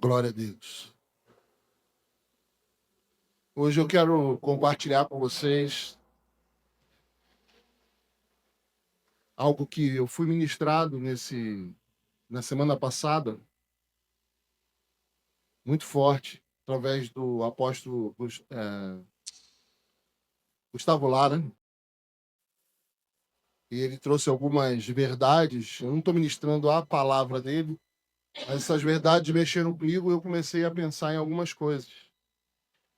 Glória a Deus. Hoje eu quero compartilhar com vocês algo que eu fui ministrado na semana passada, muito forte, através do apóstolo Gustavo Lara. E ele trouxe algumas verdades. Eu não estou ministrando a palavra dele, mas essas verdades mexeram comigo e eu comecei a pensar em algumas coisas.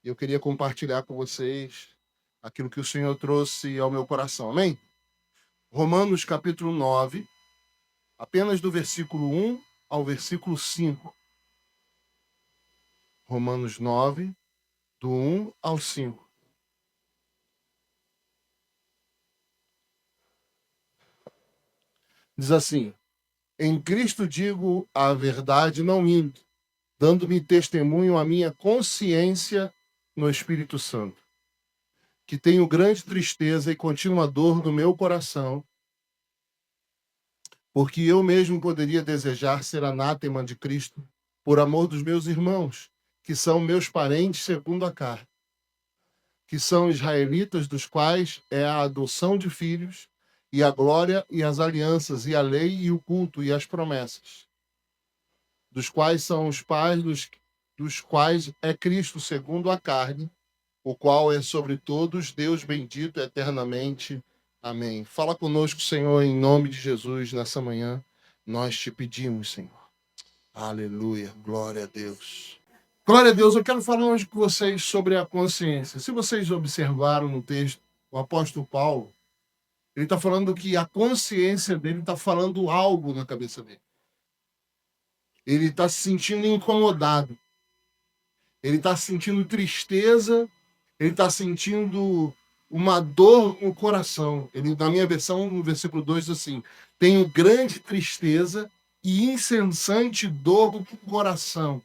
E eu queria compartilhar com vocês aquilo que o Senhor trouxe ao meu coração. Amém? Romanos capítulo 9, apenas do versículo 1 ao versículo 5. Romanos 9, do 1 ao 5. Diz assim: Em Cristo digo a verdade, não minto, dando-me testemunho a minha consciência no Espírito Santo, que tenho grande tristeza e contínua dor no meu coração, porque eu mesmo poderia desejar ser anátema de Cristo, por amor dos meus irmãos, que são meus parentes segundo a carne, que são israelitas, dos quais é a adoção de filhos, e a glória e as alianças, e a lei e o culto e as promessas, dos quais são os pais, dos quais é Cristo segundo a carne, o qual é sobre todos Deus bendito eternamente. Amém. Fala conosco, Senhor, em nome de Jesus, nessa manhã. Nós te pedimos, Senhor. Aleluia. Glória a Deus. Glória a Deus. Eu quero falar hoje com vocês sobre a consciência. Se vocês observaram no texto, o apóstolo Paulo, ele está falando que a consciência dele está falando algo na cabeça dele. Ele está se sentindo incomodado. Ele está sentindo tristeza. Ele está sentindo uma dor no coração. Ele, na minha versão, no versículo 2, diz assim: tenho grande tristeza e incessante dor no coração.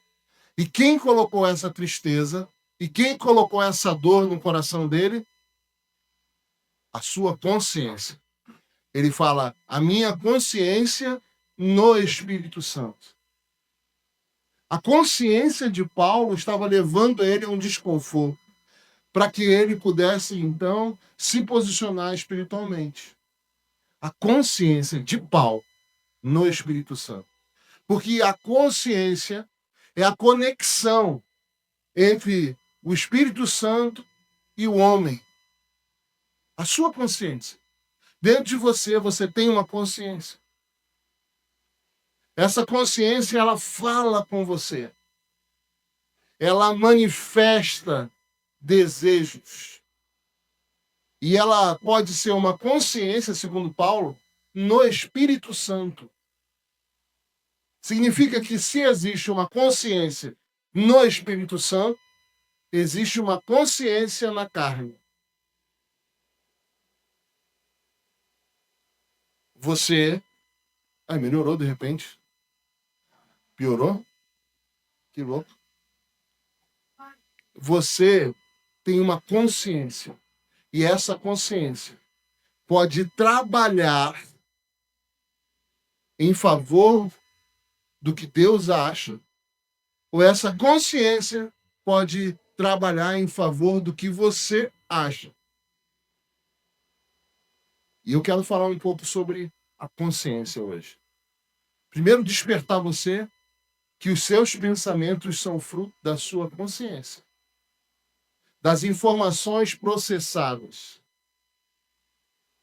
E quem colocou essa tristeza? E quem colocou essa dor no coração dele? A sua consciência. Ele fala, a minha consciência no Espírito Santo. A consciência de Paulo estava levando ele a um desconforto, para que ele pudesse, então, se posicionar espiritualmente. A consciência de Paulo no Espírito Santo. Porque a consciência é a conexão entre o Espírito Santo e o homem. A sua consciência. Dentro de você, você tem uma consciência. Essa consciência, ela fala com você. Ela manifesta desejos. E ela pode ser uma consciência, segundo Paulo, no Espírito Santo. Significa que se existe uma consciência no Espírito Santo, existe uma consciência na carne. Você... Ai, melhorou de repente? Piorou? Que louco. Você tem uma consciência. E essa consciência pode trabalhar em favor do que Deus acha, ou essa consciência pode trabalhar em favor do que você acha. E eu quero falar um pouco sobre a consciência hoje. Primeiro, despertar você que os seus pensamentos são fruto da sua consciência, das informações processadas.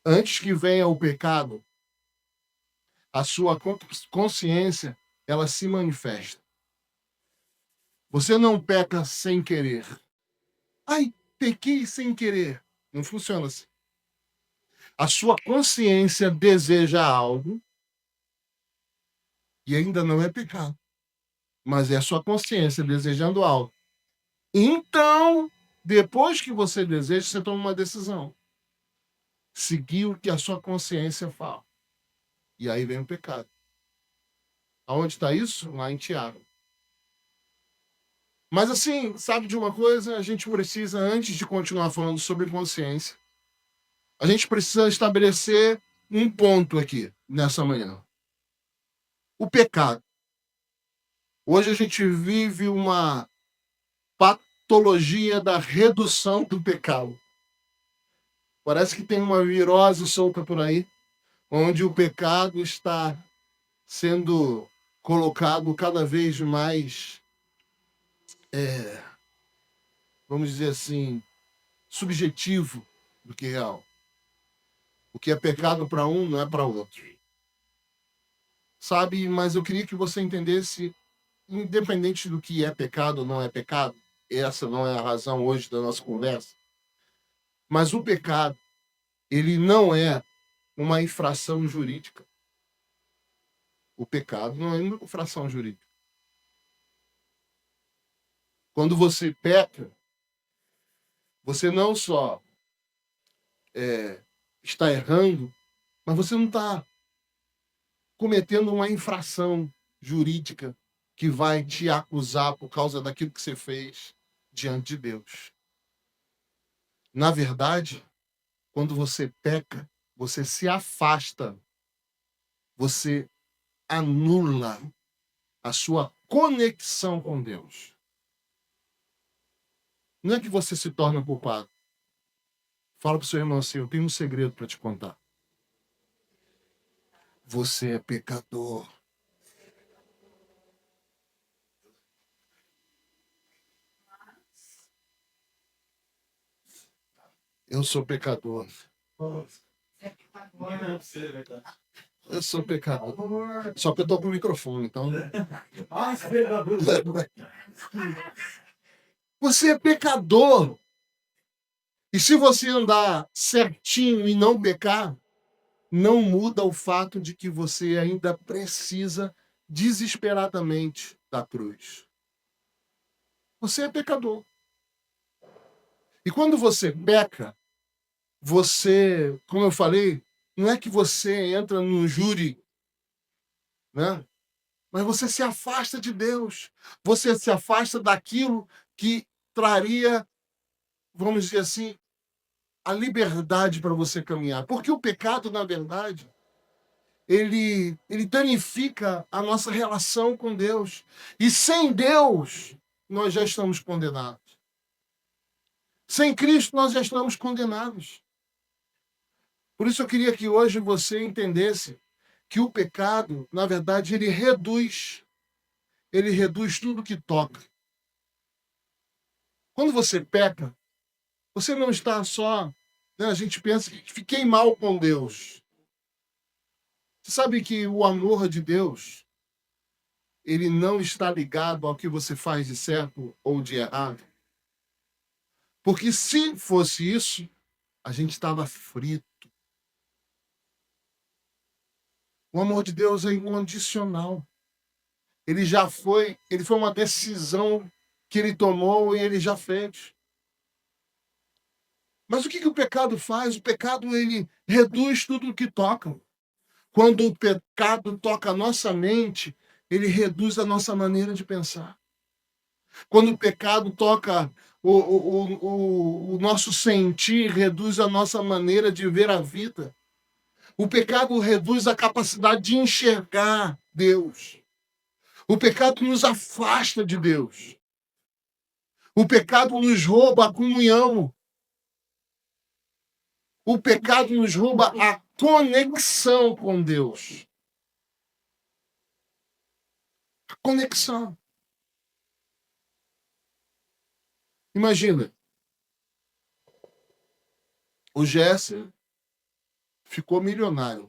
Antes que venha o pecado, a sua consciência, ela se manifesta. Você não peca sem querer. Ai, pequei sem querer. Não funciona assim. A sua consciência deseja algo e ainda não é pecado. Mas é a sua consciência desejando algo. Então, depois que você deseja, você toma uma decisão. Seguir o que a sua consciência fala. E aí vem o pecado. Aonde está isso? Lá em Tiago. Mas assim, sabe de uma coisa? A gente precisa, antes de continuar falando sobre consciência, a gente precisa estabelecer um ponto aqui, nessa manhã. O pecado. Hoje a gente vive uma patologia da redução do pecado. Parece que tem uma virose solta por aí, onde o pecado está sendo colocado cada vez mais, vamos dizer assim, subjetivo do que real. O que é pecado para um não é para outro. Sabe, mas eu queria que você entendesse, independente do que é pecado ou não é pecado, essa não é a razão hoje da nossa conversa, mas o pecado, ele não é uma infração jurídica. O pecado não é uma infração jurídica. Quando você peca, você não só está errando, mas você não está cometendo uma infração jurídica que vai te acusar por causa daquilo que você fez diante de Deus. Na verdade, quando você peca, você se afasta, você anula a sua conexão com Deus. Não é que você se torna culpado. Fala para o seu irmão assim: eu tenho um segredo para te contar. Você é pecador. Eu sou pecador. Eu sou pecador. Só que eu tô com o microfone, então. Você é pecador. E se você andar certinho e não pecar, não muda o fato de que você ainda precisa desesperadamente da cruz. Você é pecador. E quando você peca, você, como eu falei, não é que você entra num júri, né? Mas você se afasta de Deus. Você se afasta daquilo que traria, vamos dizer assim, a liberdade para você caminhar. Porque o pecado, na verdade, ele danifica a nossa relação com Deus. E sem Deus, nós já estamos condenados. Sem Cristo, nós já estamos condenados. Por isso eu queria que hoje você entendesse que o pecado, na verdade, ele reduz tudo que toca. Quando você peca, você não está só, né, a gente pensa que fiquei mal com Deus. Você sabe que o amor de Deus, ele não está ligado ao que você faz de certo ou de errado. Porque se fosse isso, a gente estava frito. O amor de Deus é incondicional. Ele foi uma decisão que ele tomou e ele já fez. Mas o que o pecado faz? O pecado, ele reduz tudo o que toca. Quando o pecado toca a nossa mente, ele reduz a nossa maneira de pensar. Quando o pecado toca o nosso sentir, reduz a nossa maneira de ver a vida. O pecado reduz a capacidade de enxergar Deus. O pecado nos afasta de Deus. O pecado nos rouba a comunhão. O pecado nos rouba a conexão com Deus. A conexão. Imagina, o Jesse ficou milionário.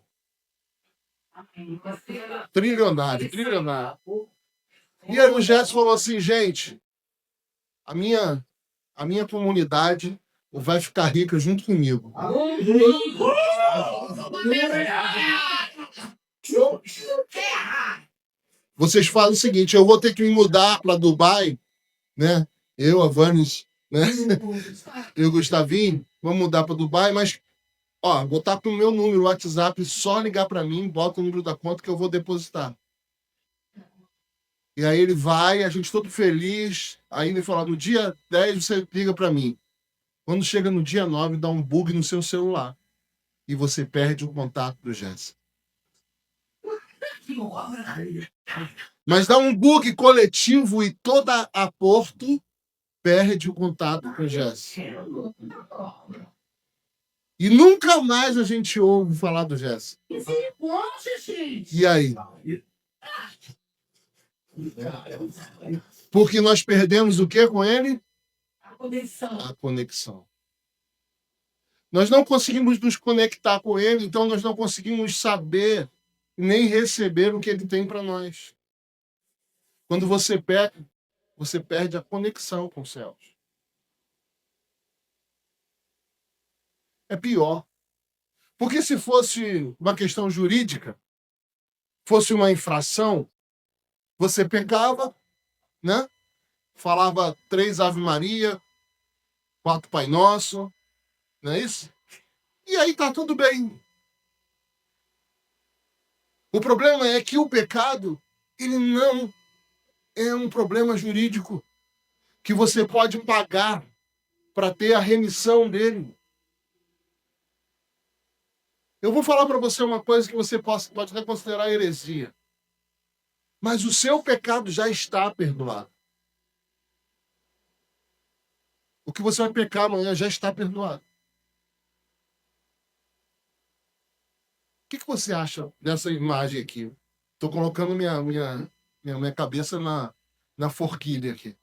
Trilionário. E aí o Jesse falou assim: gente, a minha comunidade vai ficar rica junto comigo. Vocês fazem o seguinte: eu vou ter que me mudar para Dubai, né? Eu, a Vanes, né? E o Gustavinho, vamos mudar para Dubai, mas ó, vou estar com o meu número no WhatsApp, só ligar para mim, bota o número da conta que eu vou depositar. E aí ele vai, a gente todo feliz, aí ele fala: no dia 10 você liga para mim. Quando chega no dia 9, dá um bug no seu celular. E você perde o contato do Jesse. Mas dá um bug coletivo e toda a Porto perde o contato com Jesse. E nunca mais a gente ouve falar do Jesse. E aí? Porque nós perdemos o que com ele? A conexão. Nós não conseguimos nos conectar com ele, então nós não conseguimos saber nem receber o que ele tem para nós. Quando você peca, você perde a conexão com os céus. É pior. Porque se fosse uma questão jurídica, fosse uma infração, você pecava, né? Falava 3 Ave Maria, 4 Pai Nosso, não é isso? E aí tá tudo bem. O problema é que o pecado, ele não é um problema jurídico que você pode pagar para ter a remissão dele. Eu vou falar para você uma coisa que você pode até considerar heresia. Mas o seu pecado já está perdoado. O que você vai pecar amanhã já está perdoado. O que você acha dessa imagem aqui? Estou colocando minha cabeça na forquilha aqui.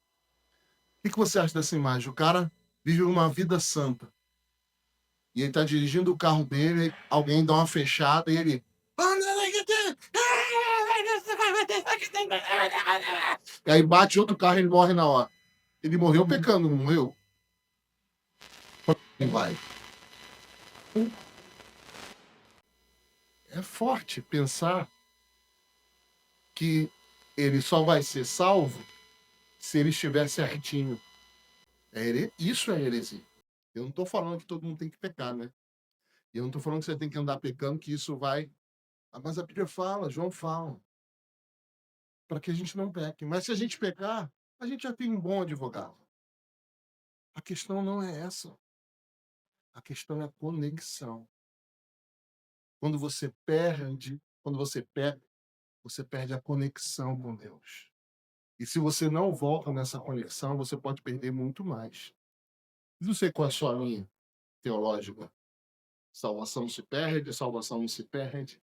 O que você acha dessa imagem? O cara vive uma vida santa. E ele está dirigindo o carro dele, alguém dá uma fechada e ele. E aí bate outro carro e ele morre na hora. Ele morreu pecando, não morreu? E vai. É forte pensar que ele só vai ser salvo se ele estiver certinho. Isso é heresia. Eu não estou falando que todo mundo tem que pecar, né? Eu não estou falando que você tem que andar pecando, que isso vai. Mas a Bíblia fala, João fala, para que a gente não peque. Mas se a gente pecar, a gente já tem um bom advogado. A questão não é essa. A questão é a conexão. Quando você peca, você perde a conexão com Deus. E se você não volta nessa conexão, você pode perder muito mais. Não sei qual é a sua linha teológica. Salvação se perde, salvação não se perde.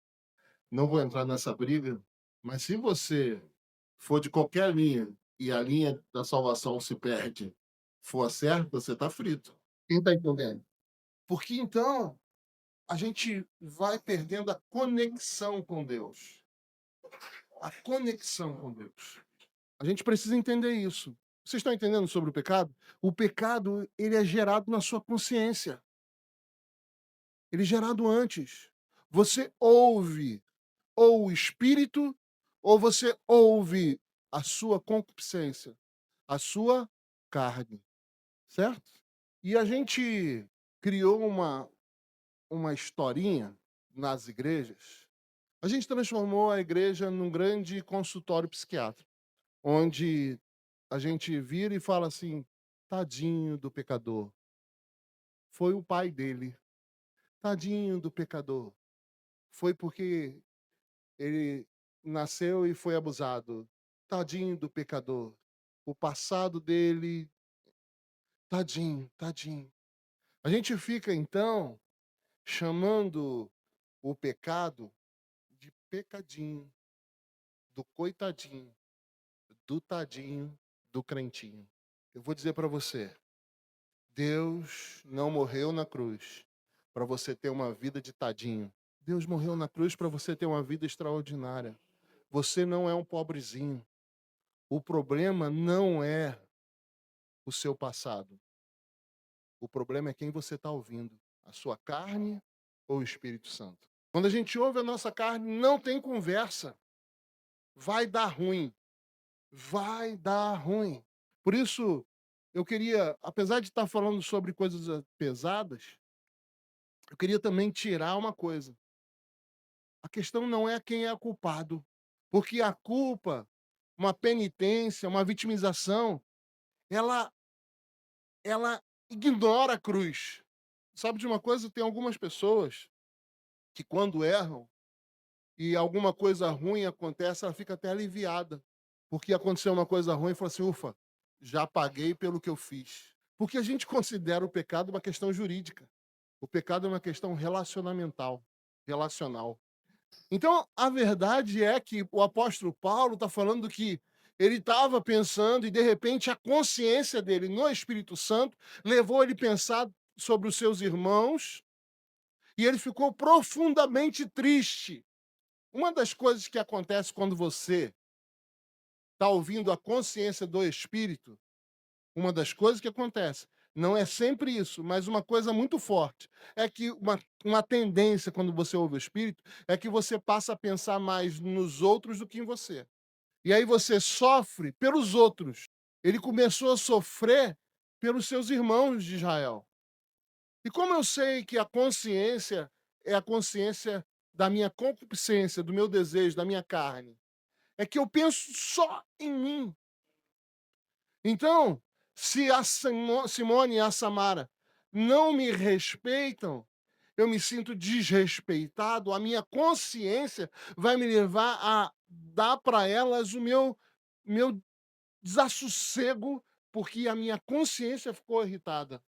Não vou entrar nessa briga, mas se você for de qualquer linha e a linha da salvação se perde, for certa, você está frito. Quem está entendendo? Porque então a gente vai perdendo a conexão com Deus. A conexão com Deus. A gente precisa entender isso. Vocês estão entendendo sobre o pecado? O pecado, ele é gerado na sua consciência. Ele é gerado antes. Você ouve ou o espírito, ou você ouve a sua concupiscência, a sua carne. Certo? E a gente criou uma historinha nas igrejas. A gente transformou a igreja num grande consultório psiquiátrico, onde a gente vira e fala assim: tadinho do pecador. Foi o pai dele. Tadinho do pecador. Foi porque ele nasceu e foi abusado. Tadinho do pecador. O passado dele. Tadinho, tadinho. A gente fica, então, chamando o pecado de pecadinho, do coitadinho, do tadinho, do crentinho. Eu vou dizer para você, Deus não morreu na cruz para você ter uma vida de tadinho. Deus morreu na cruz para você ter uma vida extraordinária. Você não é um pobrezinho. O problema não é o seu passado. O problema é quem você está ouvindo. A sua carne ou o Espírito Santo. Quando a gente ouve a nossa carne, não tem conversa. Vai dar ruim. Vai dar ruim. Por isso, eu queria, apesar de estar falando sobre coisas pesadas, eu queria também tirar uma coisa. A questão não é quem é culpado. Porque a culpa, uma penitência, uma vitimização, ela ignora a cruz. Sabe de uma coisa? Tem algumas pessoas que quando erram, e alguma coisa ruim acontece, ela fica até aliviada. Porque aconteceu uma coisa ruim e falou assim: ufa, já paguei pelo que eu fiz. Porque a gente considera o pecado uma questão jurídica. O pecado é uma questão relacionamental, relacional. Então, a verdade é que o apóstolo Paulo está falando que ele estava pensando e, de repente, a consciência dele no Espírito Santo levou ele a pensar sobre os seus irmãos e ele ficou profundamente triste. Uma das coisas que acontece quando você está ouvindo a consciência do Espírito, uma das coisas que acontece, não é sempre isso, mas uma coisa muito forte, é que uma tendência quando você ouve o Espírito é que você passa a pensar mais nos outros do que em você. E aí você sofre pelos outros. Ele começou a sofrer pelos seus irmãos de Israel. E como eu sei que a consciência é a consciência da minha concupiscência, do meu desejo, da minha carne, é que eu penso só em mim. Então, se a Simone e a Samara não me respeitam, eu me sinto desrespeitado, a minha consciência vai me levar a dar para elas o meu desassossego, porque a minha consciência ficou irritada.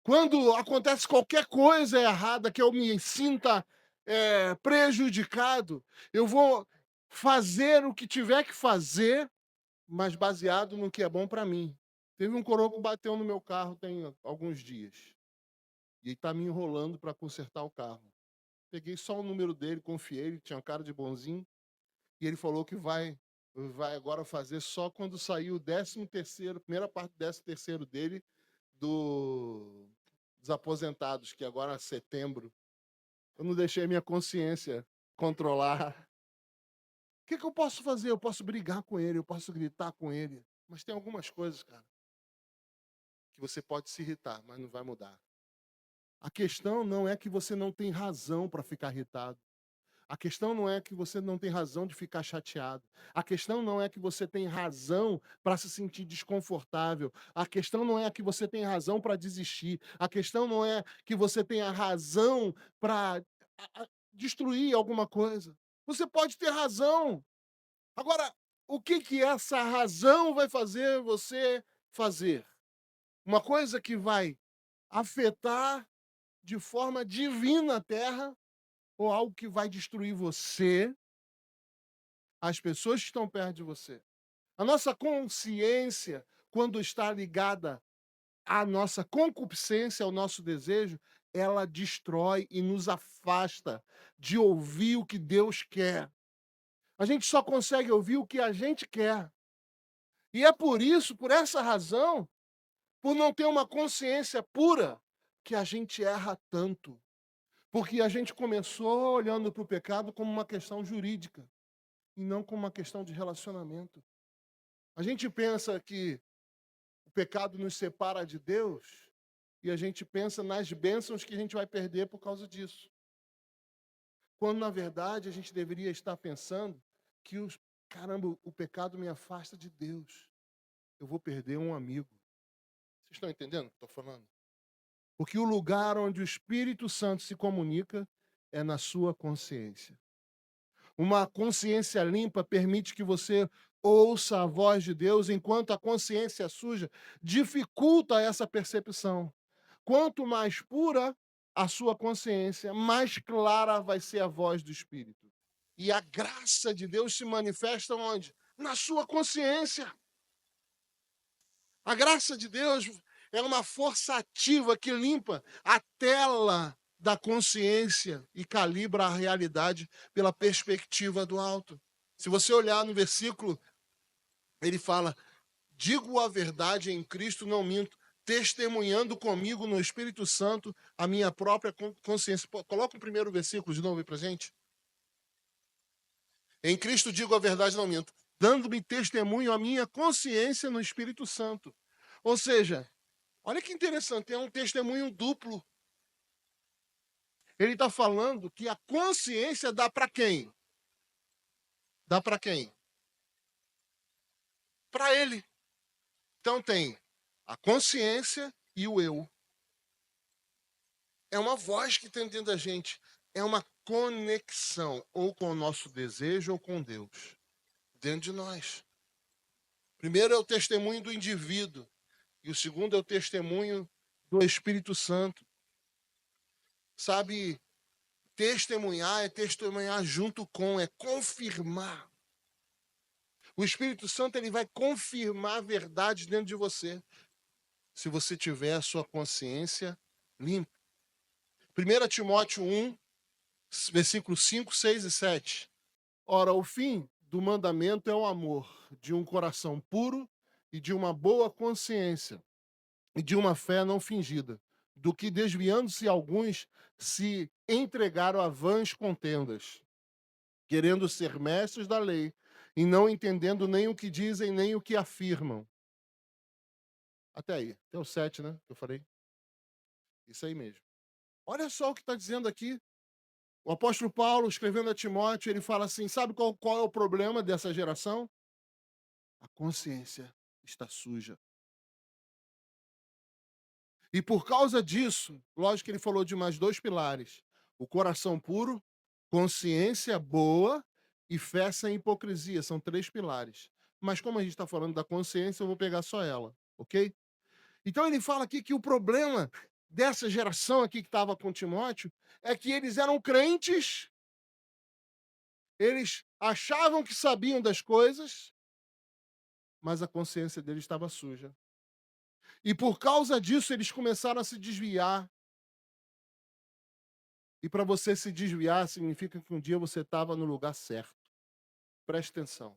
Quando acontece qualquer coisa errada que eu me sinta prejudicado, eu vou fazer o que tiver que fazer, mas baseado no que é bom para mim. Teve um coroa que bateu no meu carro tem alguns dias. E ele tá me enrolando para consertar o carro. Peguei só o número dele, confiei, ele tinha cara de bonzinho. E ele falou que vai agora fazer só quando sair o 13º, primeira parte do 13º dele dos aposentados, que agora é setembro. Eu não deixei minha consciência controlar. O que eu posso fazer? Eu posso brigar com ele, eu posso gritar com ele. Mas tem algumas coisas, cara, que você pode se irritar, mas não vai mudar. A questão não é que você não tem razão para ficar irritado. A questão não é que você não tem razão de ficar chateado. A questão não é que você tem razão para se sentir desconfortável. A questão não é que você tem razão para desistir. A questão não é que você tenha razão para destruir alguma coisa. Você pode ter razão. Agora, o que essa razão vai fazer você fazer? Uma coisa que vai afetar de forma divina a terra ou algo que vai destruir você, as pessoas que estão perto de você. A nossa consciência, quando está ligada à nossa concupiscência, ao nosso desejo, ela destrói e nos afasta de ouvir o que Deus quer. A gente só consegue ouvir o que a gente quer. E é por isso, por essa razão, por não ter uma consciência pura, que a gente erra tanto. Porque a gente começou olhando para o pecado como uma questão jurídica e não como uma questão de relacionamento. A gente pensa que o pecado nos separa de Deus e a gente pensa nas bênçãos que a gente vai perder por causa disso. Quando, na verdade, a gente deveria estar pensando que, caramba, o pecado me afasta de Deus. Eu vou perder um amigo. Vocês estão entendendo o que estou falando? Porque o lugar onde o Espírito Santo se comunica é na sua consciência. Uma consciência limpa permite que você ouça a voz de Deus, enquanto a consciência suja dificulta essa percepção. Quanto mais pura a sua consciência, mais clara vai ser a voz do Espírito. E a graça de Deus se manifesta onde? Na sua consciência. A graça de Deus é uma força ativa que limpa a tela da consciência e calibra a realidade pela perspectiva do alto. Se você olhar no versículo, ele fala: digo a verdade em Cristo, não minto, testemunhando comigo no Espírito Santo a minha própria consciência. Coloca o primeiro versículo de novo aí pra gente. Em Cristo digo a verdade, não minto, dando-me testemunho a minha consciência no Espírito Santo. Ou seja, olha que interessante, é um testemunho duplo. Ele está falando que a consciência dá para quem? Dá para quem? Para ele. Então tem a consciência e o eu. É uma voz que está dentro da gente. É uma conexão, ou com o nosso desejo ou com Deus, dentro de nós. Primeiro é o testemunho do indivíduo, e o segundo é o testemunho do Espírito Santo. Sabe, testemunhar é testemunhar junto com, é confirmar. O Espírito Santo ele vai confirmar verdades dentro de você, se você tiver a sua consciência limpa. 1 Timóteo 1, versículos 5, 6 e 7. Ora, o fim do mandamento é o amor, de um coração puro e de uma boa consciência, e de uma fé não fingida, do que desviando-se alguns se entregaram a vãs contendas, querendo ser mestres da lei, e não entendendo nem o que dizem, nem o que afirmam. Até aí, até o 7, né, que eu falei. Isso aí mesmo. Olha só o que está dizendo aqui. O apóstolo Paulo, escrevendo a Timóteo, ele fala assim, sabe qual é o problema dessa geração? A consciência está suja. E por causa disso, lógico que ele falou de mais dois pilares. O coração puro, consciência boa e fé sem hipocrisia. São três pilares. Mas como a gente está falando da consciência, eu vou pegar só ela, ok? Então ele fala aqui que o problema dessa geração aqui que estava com Timóteo é que eles eram crentes, eles achavam que sabiam das coisas, mas a consciência deles estava suja. E por causa disso eles começaram a se desviar. E para você se desviar significa que um dia você estava no lugar certo. Preste atenção.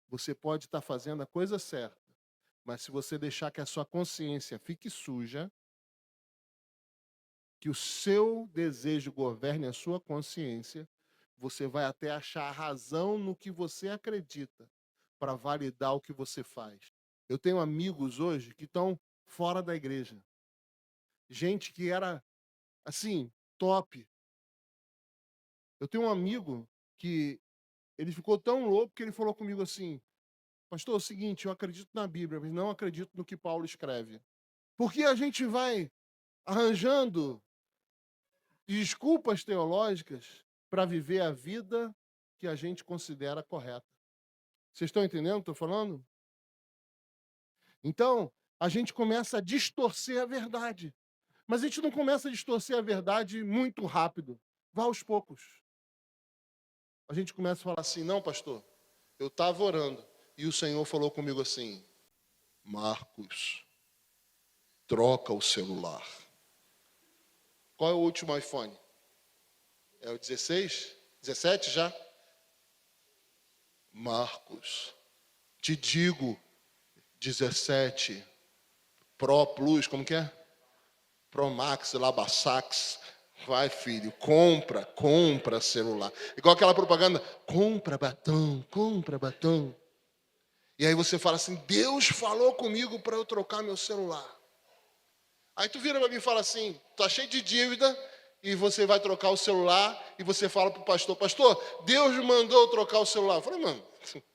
Você pode estar fazendo a coisa certa, mas se você deixar que a sua consciência fique suja, que o seu desejo governe a sua consciência, você vai até achar razão no que você acredita para validar o que você faz. Eu tenho amigos hoje que estão fora da igreja. Gente que era, assim, top. Eu tenho um amigo que ele ficou tão louco que ele falou comigo assim, pastor, é o seguinte, eu acredito na Bíblia, mas não acredito no que Paulo escreve. Porque a gente vai arranjando desculpas teológicas para viver a vida que a gente considera correta. Vocês estão entendendo o que eu estou falando? Então, a gente começa a distorcer a verdade. Mas a gente não começa a distorcer a verdade muito rápido. Vá aos poucos. A gente começa a falar assim, não, pastor, eu estava orando e o Senhor falou comigo assim, Marcos, troca o celular. Qual é o último iPhone? É o 16? 17 já? Marcos, te digo, 17, Pro Plus, como que é? Pro Max, Labassax. Vai, filho, compra celular. Igual aquela propaganda, compra batom. E aí você fala assim, Deus falou comigo para eu trocar meu celular. Aí tu vira para mim e fala assim, tá cheio de dívida e você vai trocar o celular e você fala pro pastor, pastor, Deus mandou eu trocar o celular. Eu falei, mano,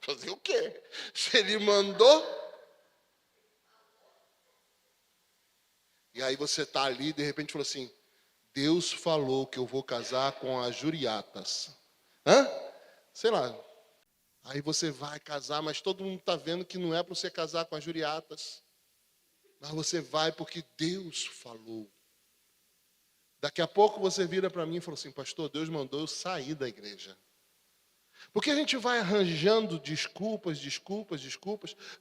fazer o quê? Se ele mandou... E aí você tá ali e de repente falou assim, Deus falou que eu vou casar com as Juriatas. Hã? Sei lá. Aí você vai casar, mas todo mundo está vendo que não é para você casar com as Juriatas. Mas você vai porque Deus falou. Daqui a pouco você vira para mim e fala assim, pastor, Deus mandou eu sair da igreja. Porque a gente vai arranjando desculpas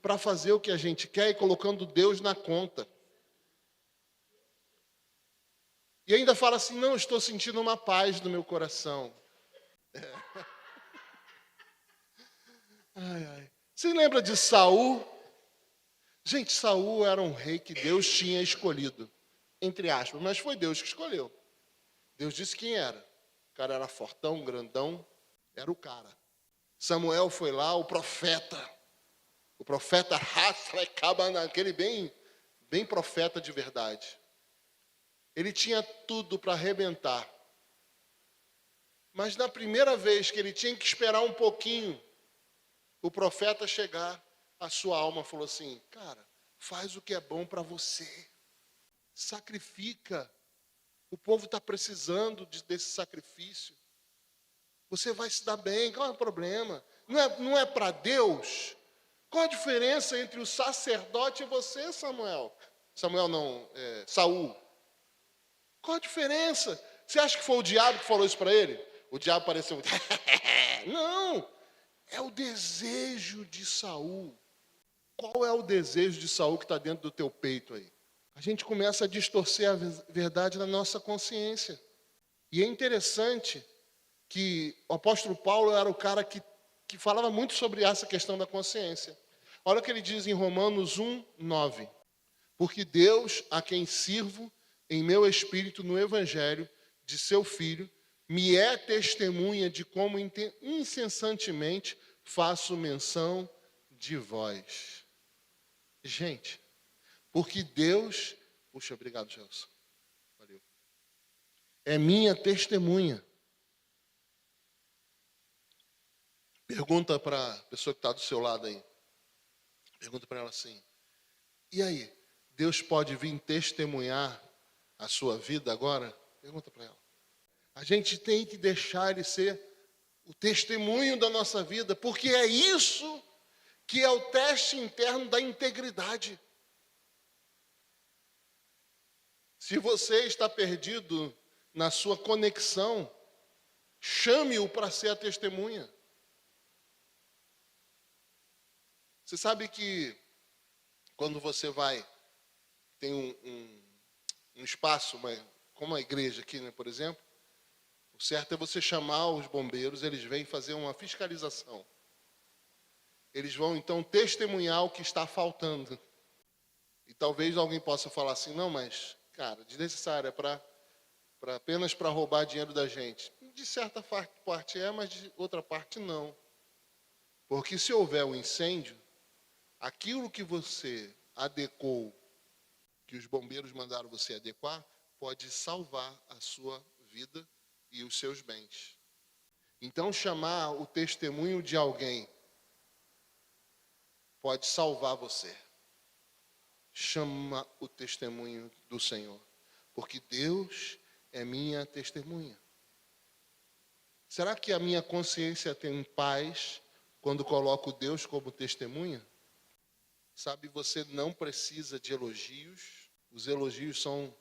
para fazer o que a gente quer e colocando Deus na conta. E ainda fala assim, não, estou sentindo uma paz no meu coração. Ai. Você lembra de Saul? Gente, Saul era um rei que Deus tinha escolhido, entre aspas, mas foi Deus que escolheu. Deus disse quem era. O cara era fortão, grandão, era o cara. Samuel foi lá, o profeta acaba naquele bem profeta de verdade. Ele tinha tudo para arrebentar. Mas na primeira vez que ele tinha que esperar um pouquinho, o profeta chegar, a sua alma falou assim, cara, faz o que é bom para você. Sacrifica. O povo está precisando desse sacrifício. Você vai se dar bem, qual é o problema? Não é para Deus? Qual a diferença entre o sacerdote e você, Samuel? Samuel não, Saul. Qual a diferença? Você acha que foi o diabo que falou isso para ele? O diabo pareceu... Não, é o desejo de Saul. Qual é o desejo de Saul que está dentro do teu peito aí? A gente começa a distorcer a verdade na nossa consciência. E é interessante que o apóstolo Paulo era o cara que falava muito sobre essa questão da consciência. Olha o que ele diz em Romanos 1:9. Porque Deus, a quem sirvo em meu espírito no evangelho de seu Filho, me é testemunha de como incessantemente faço menção de vós. Gente, porque Deus... Puxa, obrigado, Gelson. Valeu. É minha testemunha. Pergunta para a pessoa que está do seu lado aí. Pergunta para ela assim: e aí, Deus pode vir testemunhar a sua vida agora? Pergunta para ela. A gente tem que deixar ele ser o testemunho da nossa vida, porque é isso que é o teste interno da integridade. Se você está perdido na sua conexão, chame-o para ser a testemunha. Você sabe que quando você vai, tem um espaço, como a igreja aqui, né, por exemplo, o certo é você chamar os bombeiros, eles vêm fazer uma fiscalização. Eles vão, então, testemunhar o que está faltando. E talvez alguém possa falar assim, não, mas, cara, desnecessário, apenas para roubar dinheiro da gente. De certa parte é, mas de outra parte não. Porque se houver um incêndio, aquilo que você adequou, que os bombeiros mandaram você adequar, pode salvar a sua vida e os seus bens. Então, chamar o testemunho de alguém pode salvar você. Chama o testemunho do Senhor, porque Deus é minha testemunha. Será que a minha consciência tem paz quando coloco Deus como testemunha? Sabe, você não precisa de elogios. Os elogios são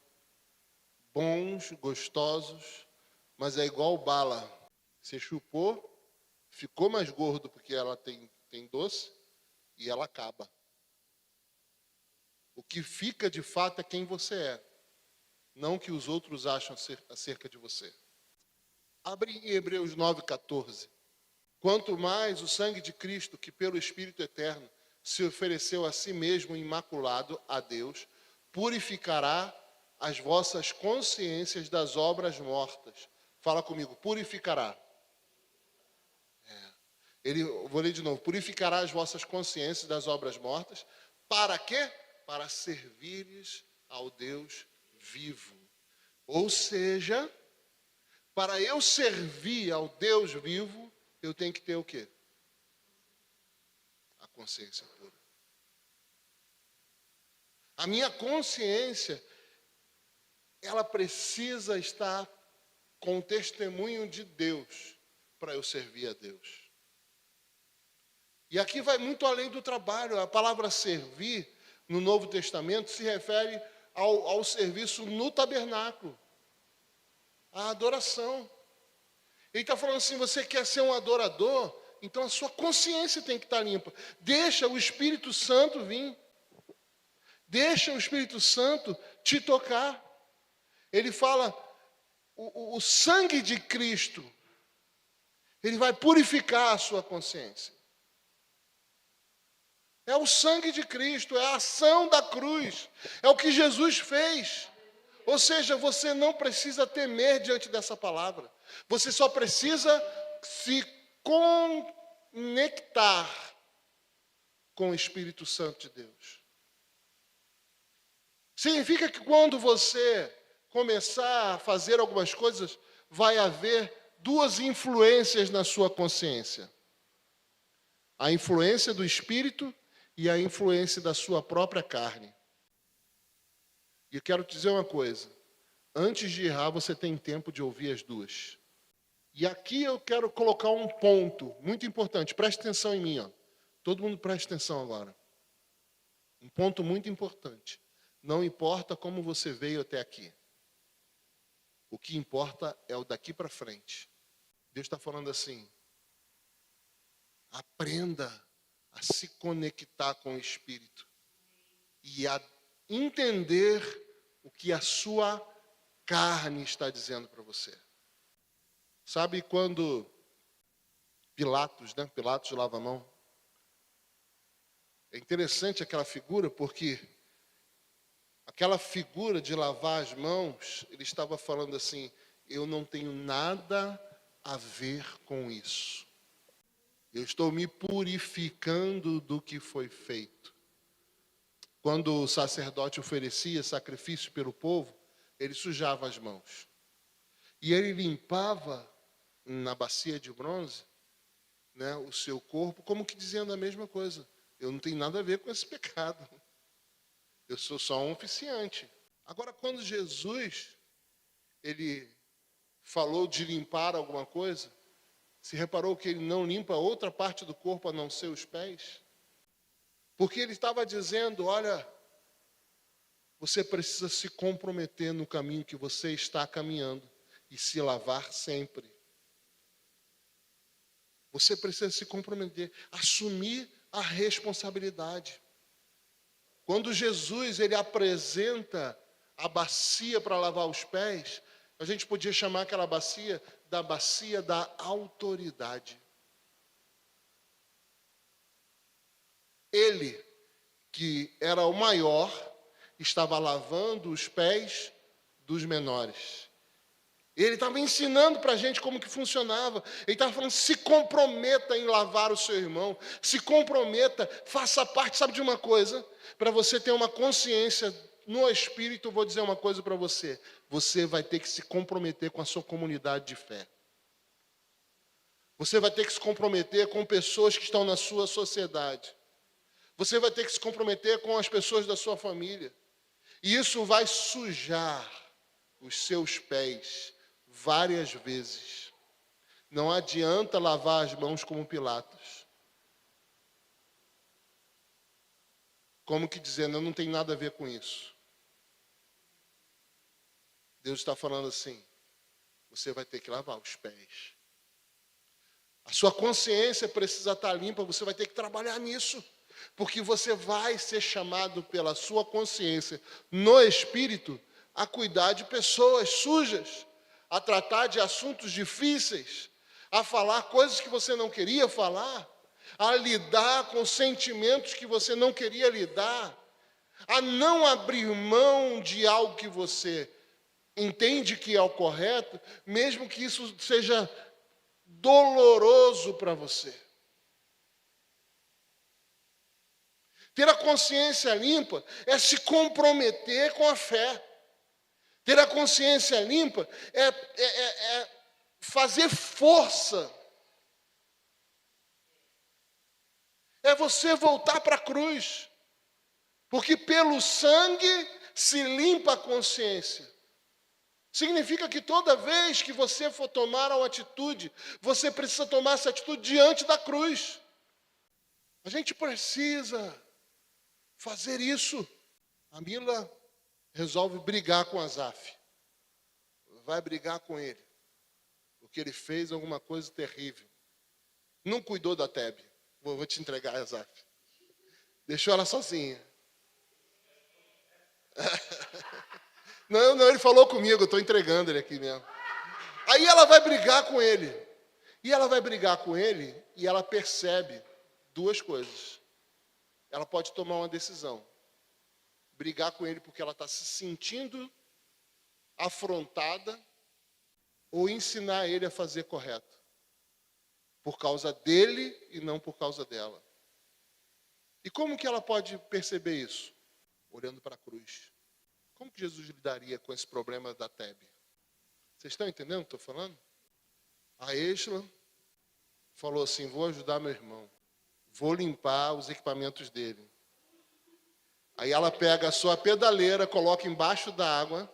bons, gostosos, mas é igual bala. Você chupou, ficou mais gordo porque ela tem doce e ela acaba. O que fica de fato é quem você é, não o que os outros acham acerca de você. Abre em Hebreus 9:14. Quanto mais o sangue de Cristo, que pelo Espírito Eterno se ofereceu a si mesmo imaculado a Deus, purificará as vossas consciências das obras mortas. Fala comigo, purificará. Vou ler de novo. Purificará as vossas consciências das obras mortas. Para quê? Para servires ao Deus vivo. Ou seja, para eu servir ao Deus vivo, eu tenho que ter o quê? A consciência pura. A minha consciência, ela precisa estar com o testemunho de Deus para eu servir a Deus. E aqui vai muito além do trabalho. A palavra servir, no Novo Testamento, se refere ao serviço no tabernáculo, à adoração. Ele está falando assim, você quer ser um adorador? Então a sua consciência tem que estar limpa. Deixa o Espírito Santo vir. Deixa o Espírito Santo te tocar. Ele fala, o sangue de Cristo, ele vai purificar a sua consciência. É o sangue de Cristo, é a ação da cruz, é o que Jesus fez. Ou seja, você não precisa temer diante dessa palavra. Você só precisa se conectar com o Espírito Santo de Deus. Significa que quando você começar a fazer algumas coisas, vai haver duas influências na sua consciência. A influência do Espírito e a influência da sua própria carne. E eu quero te dizer uma coisa. antes de errar, você tem tempo de ouvir as duas. E aqui eu quero colocar um ponto muito importante. Preste atenção em mim, ó. Todo mundo preste atenção agora. Um ponto muito importante. Não importa como você veio até aqui. O que importa é o daqui para frente. Deus está falando assim: aprenda a se conectar com o Espírito e a entender o que a sua carne está dizendo para você. Sabe quando Pilatos lava a mão? É interessante aquela figura, porque aquela figura de lavar as mãos, ele estava falando assim: eu não tenho nada a ver com isso. Eu estou me purificando do que foi feito. Quando o sacerdote oferecia sacrifício pelo povo, ele sujava as mãos. E ele limpava na bacia de bronze, né, o seu corpo, como que dizendo a mesma coisa. Eu não tenho nada a ver com esse pecado. Eu sou só um oficiante. Agora, quando Jesus, ele falou de limpar alguma coisa, se reparou que ele não limpa outra parte do corpo a não ser os pés? Porque ele estava dizendo: olha, você precisa se comprometer no caminho que você está caminhando e se lavar sempre. Você precisa se comprometer, assumir a responsabilidade. Quando Jesus ele apresenta a bacia para lavar os pés, a gente podia chamar aquela bacia da autoridade. Ele, que era o maior, estava lavando os pés dos menores. Ele estava ensinando para a gente como que funcionava. Ele estava falando: se comprometa em lavar o seu irmão. Se comprometa, faça parte. Sabe de uma coisa? Para você ter uma consciência no Espírito, eu vou dizer uma coisa para você. Você vai ter que se comprometer com a sua comunidade de fé. Você vai ter que se comprometer com pessoas que estão na sua sociedade. Você vai ter que se comprometer com as pessoas da sua família. E isso vai sujar os seus pés várias vezes. Não adianta lavar as mãos como Pilatos. Como que dizendo: eu não tenho nada a ver com isso. Deus está falando assim: você vai ter que lavar os pés. A sua consciência precisa estar limpa, você vai ter que trabalhar nisso. Porque você vai ser chamado pela sua consciência, no Espírito, a cuidar de pessoas sujas, a tratar de assuntos difíceis, a falar coisas que você não queria falar, a lidar com sentimentos que você não queria lidar, a não abrir mão de algo que você entende que é o correto, mesmo que isso seja doloroso para você. Ter a consciência limpa é se comprometer com a fé. Ter a consciência limpa é fazer força. É você voltar para a cruz. Porque pelo sangue se limpa a consciência. Significa que toda vez que você for tomar uma atitude, você precisa tomar essa atitude diante da cruz. A gente precisa fazer isso. A Mila resolve brigar com Asaf. Vai brigar com ele. Porque ele fez alguma coisa terrível. Não cuidou da Tebe. Vou te entregar, Asaf. Deixou ela sozinha. Não, ele falou comigo, eu estou entregando ele aqui mesmo. Aí ela vai brigar com ele. E ela vai brigar com ele e ela percebe duas coisas. Ela pode tomar uma decisão. Brigar com ele porque ela está se sentindo afrontada, ou ensinar ele a fazer correto. Por causa dele e não por causa dela. E como que ela pode perceber isso? Olhando para a cruz. Como que Jesus lidaria com esse problema da Tebe? Vocês estão entendendo o que eu estou falando? A Êxla falou assim: vou ajudar meu irmão. Vou limpar os equipamentos dele. Aí ela pega a sua pedaleira, coloca embaixo da água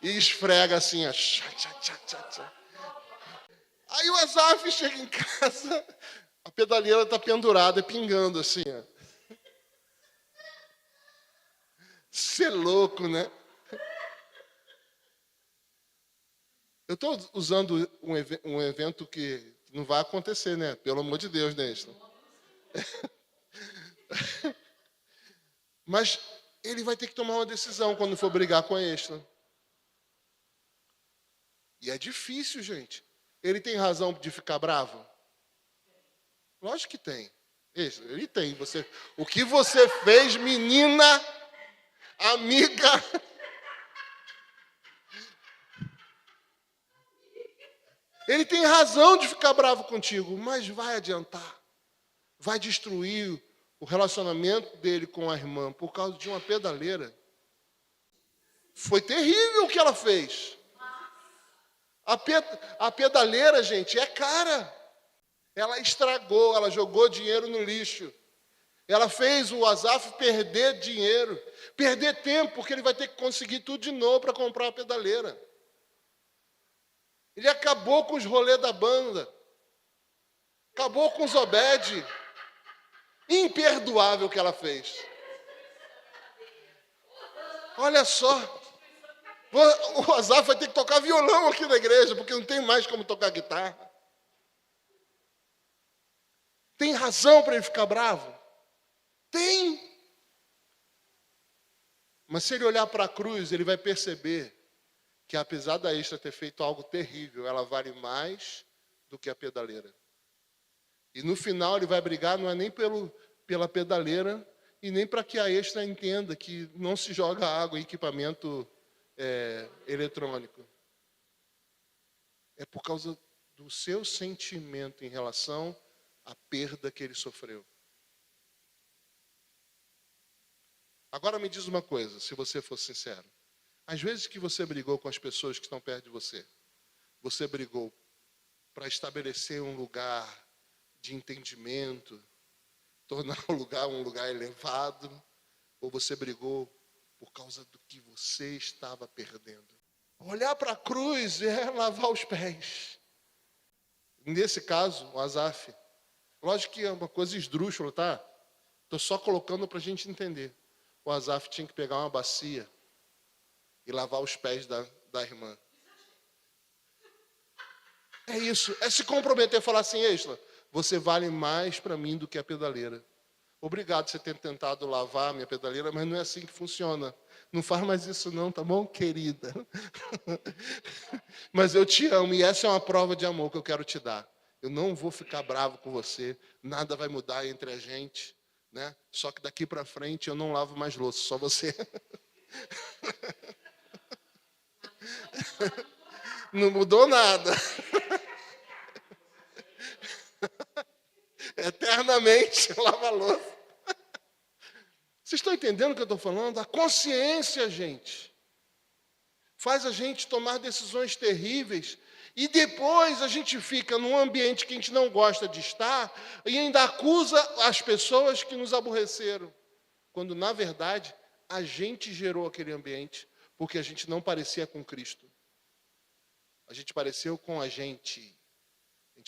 E esfrega assim, ó. Tchá, tchá, tchá, tchá, tchá. Aí o Asaf chega em casa, a pedaleira está pendurada, pingando assim, ó. Você é louco, né? Eu estou usando um evento que não vai acontecer, né? Pelo amor de Deus, né? Mas ele vai ter que tomar uma decisão quando for brigar com a Extra. E é difícil, gente. Ele tem razão de ficar bravo? Lógico que tem. Ele tem. O que você fez, menina, amiga? Ele tem razão de ficar bravo contigo, mas vai adiantar. Vai destruir o relacionamento dele com a irmã por causa de uma pedaleira. Foi terrível o que ela fez. A pedaleira, gente, é cara. Ela estragou, ela jogou dinheiro no lixo. Ela fez o Asaf perder dinheiro, perder tempo, porque ele vai ter que conseguir tudo de novo para comprar a pedaleira. Ele acabou com os rolês da banda. Acabou com os Obed. Imperdoável o que ela fez. Olha só. O Asaf vai ter que tocar violão aqui na igreja, porque não tem mais como tocar guitarra. Tem razão para ele ficar bravo? Tem. Mas se ele olhar para a cruz, ele vai perceber que apesar da Extra ter feito algo terrível, ela vale mais do que a pedaleira. E no final ele vai brigar não é nem pela pedaleira e nem para que a Extra entenda que não se joga água em equipamento eletrônico. É por causa do seu sentimento em relação à perda que ele sofreu. Agora me diz uma coisa, se você for sincero. Às vezes que você brigou com as pessoas que estão perto de você, você brigou para estabelecer um lugar de entendimento, tornar o lugar um lugar elevado, ou você brigou por causa do que você estava perdendo? Olhar para a cruz é lavar os pés. Nesse caso, o Asaf, lógico que é uma coisa esdrúxula, tá? Estou só colocando para a gente entender. O Asaf tinha que pegar uma bacia e lavar os pés da irmã. É isso, é se comprometer e falar assim, Extra, você vale mais para mim do que a pedaleira. Obrigado por você ter tentado lavar a minha pedaleira, mas não é assim que funciona. Não faz mais isso não, tá bom, querida? Mas eu te amo e essa é uma prova de amor que eu quero te dar. Eu não vou ficar bravo com você, nada vai mudar entre a gente, né? Só que daqui para frente eu não lavo mais louça, só você. Não mudou nada. Eternamente lava a louça. Vocês estão entendendo o que eu estou falando? A consciência, gente, faz a gente tomar decisões terríveis e depois a gente fica num ambiente que a gente não gosta de estar e ainda acusa as pessoas que nos aborreceram, quando na verdade a gente gerou aquele ambiente porque a gente não parecia com Cristo. A gente pareceu com a gente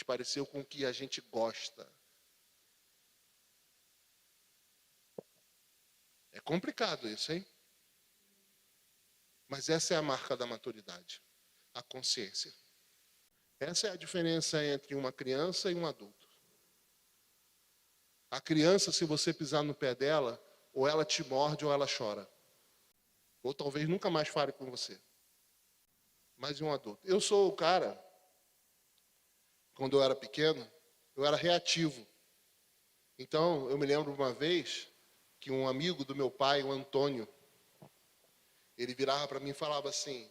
pareceu com o que a gente gosta. É complicado isso, hein? Mas essa é a marca da maturidade, a consciência. Essa é a diferença entre uma criança e um adulto. A criança, se você pisar no pé dela, ou ela te morde ou ela chora. Ou talvez nunca mais fale com você. Mas um adulto. Eu sou o cara, quando eu era pequeno, eu era reativo. Então, eu me lembro uma vez que um amigo do meu pai, o Antônio, ele virava para mim e falava assim,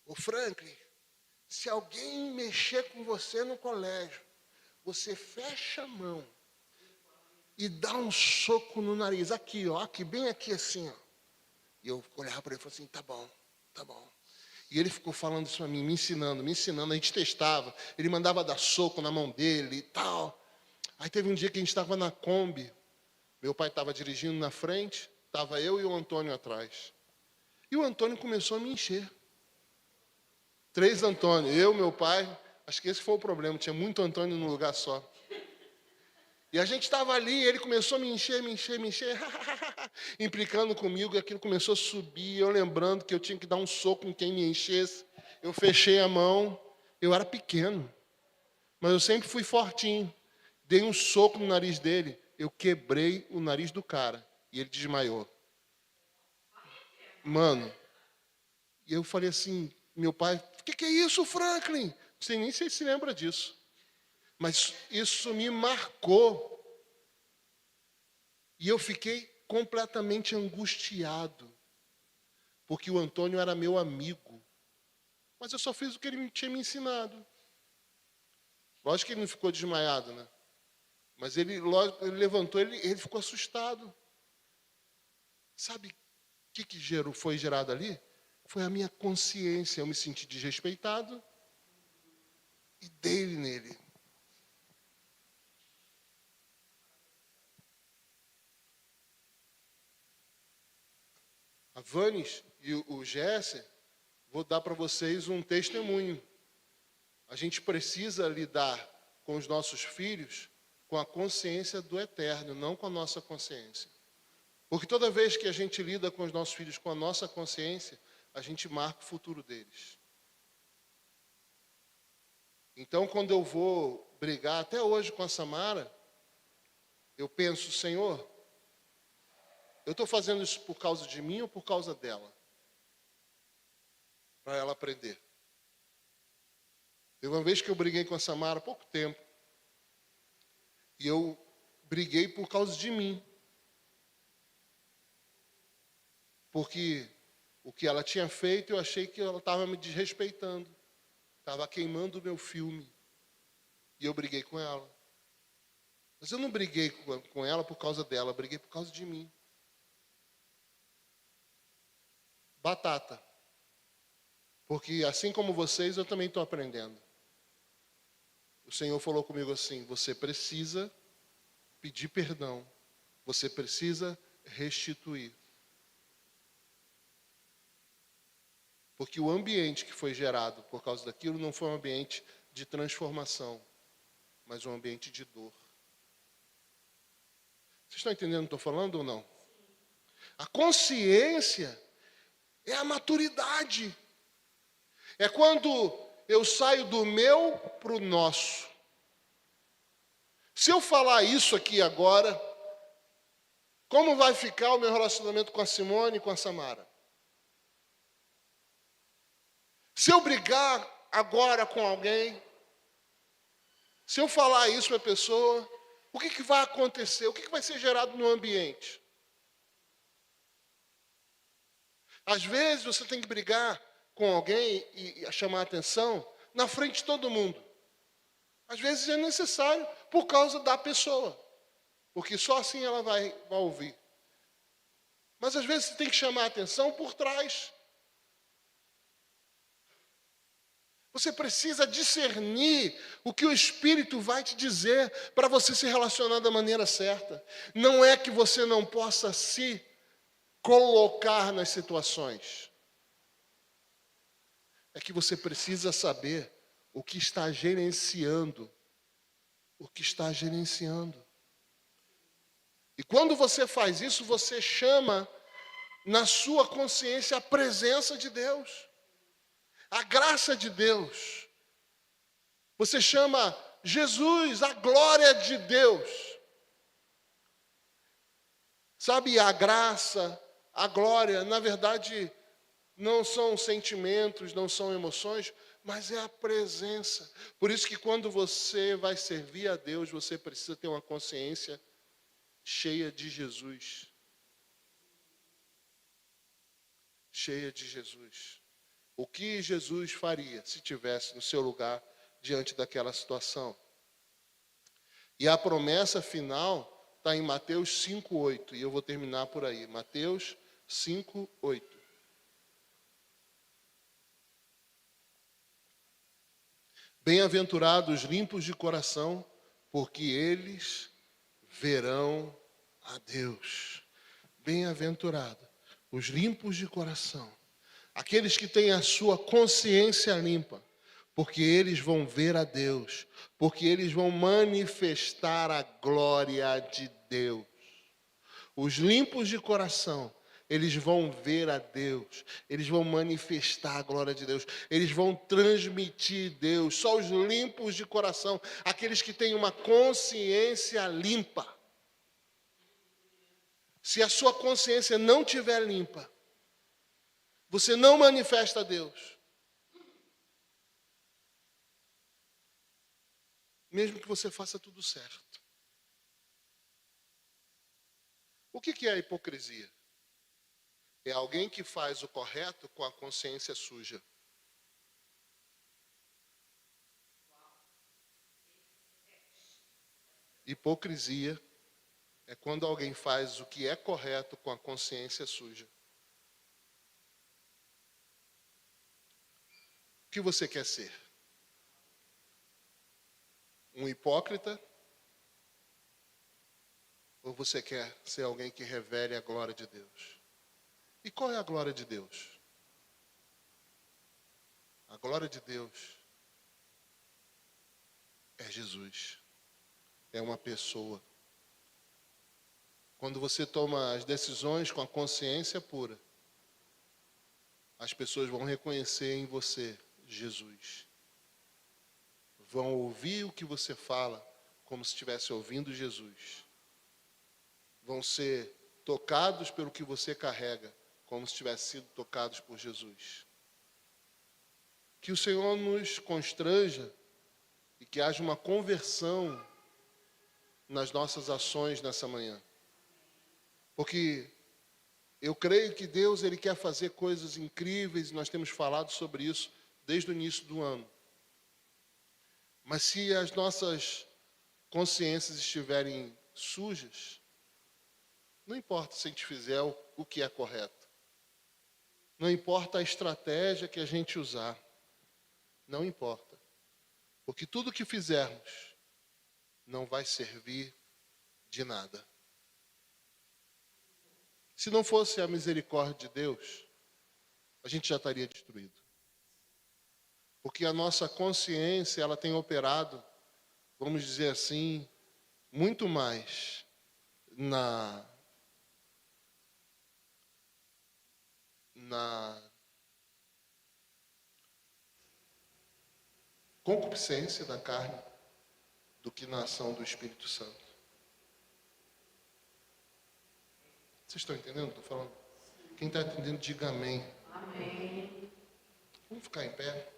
ô Franklin, se alguém mexer com você no colégio, você fecha a mão e dá um soco no nariz, aqui, ó, aqui, bem aqui assim, ó. E eu olhava para ele e falava assim, tá bom, tá bom. E ele ficou falando isso para mim, me ensinando, a gente testava, ele mandava dar soco na mão dele e tal. Aí teve um dia que a gente estava na Kombi, meu pai estava dirigindo na frente, estava eu e o Antônio atrás. E o Antônio começou a me encher. 3 Antônio, eu, meu pai, acho que esse foi o problema, tinha muito Antônio num lugar só. E a gente estava ali, ele começou a me encher, implicando comigo, e aquilo começou a subir, eu lembrando que eu tinha que dar um soco em quem me enchesse. Eu fechei a mão, eu era pequeno, mas eu sempre fui fortinho. Dei um soco no nariz dele, eu quebrei o nariz do cara, e ele desmaiou. Mano, e eu falei assim, meu pai, o que é isso, Franklin? Não sei nem se ele se lembra disso. Mas isso me marcou. E eu fiquei completamente angustiado. Porque o Antônio era meu amigo. Mas eu só fiz o que ele tinha me ensinado. Lógico que ele não ficou desmaiado, né? Mas ele levantou, ele ficou assustado. Sabe o que foi gerado ali? Foi a minha consciência. Eu me senti desrespeitado e dei nele. A Vanes e o Jesse, vou dar para vocês um testemunho. A gente precisa lidar com os nossos filhos com a consciência do eterno, não com a nossa consciência. Porque toda vez que a gente lida com os nossos filhos com a nossa consciência, a gente marca o futuro deles. Então, quando eu vou brigar, até hoje com a Samara, eu penso, Senhor, eu estou fazendo isso por causa de mim ou por causa dela? Para ela aprender. Teve uma vez que eu briguei com a Samara há pouco tempo. E eu briguei por causa de mim. Porque o que ela tinha feito, eu achei que ela estava me desrespeitando. Estava queimando o meu filme. E eu briguei com ela. Mas eu não briguei com ela por causa dela, eu briguei por causa de mim. Batata. Porque assim como vocês, eu também estou aprendendo. O Senhor falou comigo assim, você precisa pedir perdão. Você precisa restituir. Porque o ambiente que foi gerado por causa daquilo não foi um ambiente de transformação, mas um ambiente de dor. Vocês estão entendendo o que eu estou falando ou não? A consciência é a maturidade. É quando eu saio do meu para o nosso. Se eu falar isso aqui agora, como vai ficar o meu relacionamento com a Simone e com a Samara? Se eu brigar agora com alguém, se eu falar isso para a pessoa, o que vai acontecer? O que vai ser gerado no ambiente? Às vezes você tem que brigar com alguém e chamar a atenção na frente de todo mundo. Às vezes é necessário por causa da pessoa, porque só assim ela vai ouvir. Mas às vezes você tem que chamar a atenção por trás. Você precisa discernir o que o Espírito vai te dizer para você se relacionar da maneira certa. Não é que você não possa se colocar nas situações. É que você precisa saber o que está gerenciando. O que está gerenciando. E quando você faz isso, você chama na sua consciência a presença de Deus. A graça de Deus. Você chama Jesus, a glória de Deus. Sabe, a graça, a glória, na verdade, não são sentimentos, não são emoções, mas é a presença. Por isso que quando você vai servir a Deus, você precisa ter uma consciência cheia de Jesus. Cheia de Jesus. O que Jesus faria se estivesse no seu lugar diante daquela situação? E a promessa final está em Mateus 5:8, e eu vou terminar por aí. Mateus 5:8. Bem-aventurados limpos de coração, porque eles verão a Deus. Bem-aventurado os limpos de coração, aqueles que têm a sua consciência limpa, porque eles vão ver a Deus, porque eles vão manifestar a glória de Deus. Os limpos de coração, eles vão ver a Deus, eles vão manifestar a glória de Deus, eles vão transmitir Deus. Só os limpos de coração, aqueles que têm uma consciência limpa. Se a sua consciência não estiver limpa, você não manifesta a Deus. Mesmo que você faça tudo certo. O que é a hipocrisia? É alguém que faz o correto com a consciência suja. Hipocrisia é quando alguém faz o que é correto com a consciência suja. O que você quer ser? Um hipócrita? Ou você quer ser alguém que revele a glória de Deus? E qual é a glória de Deus? A glória de Deus é Jesus. É uma pessoa. Quando você toma as decisões com a consciência pura, as pessoas vão reconhecer em você Jesus. Vão ouvir o que você fala como se estivesse ouvindo Jesus. Vão ser tocados pelo que você carrega, como se tivessem sido tocados por Jesus. Que o Senhor nos constranja e que haja uma conversão nas nossas ações nessa manhã. Porque eu creio que Deus ele quer fazer coisas incríveis, e nós temos falado sobre isso desde o início do ano. Mas se as nossas consciências estiverem sujas, não importa se a gente fizer o que é correto. Não importa a estratégia que a gente usar. Não importa. Porque tudo que fizermos não vai servir de nada. Se não fosse a misericórdia de Deus, a gente já estaria destruído. Porque a nossa consciência, ela tem operado, vamos dizer assim, muito mais na concupiscência da carne do que na ação do Espírito Santo. Vocês estão entendendo o que eu estou falando? Quem está entendendo, diga amém. Amém. Vamos ficar em pé.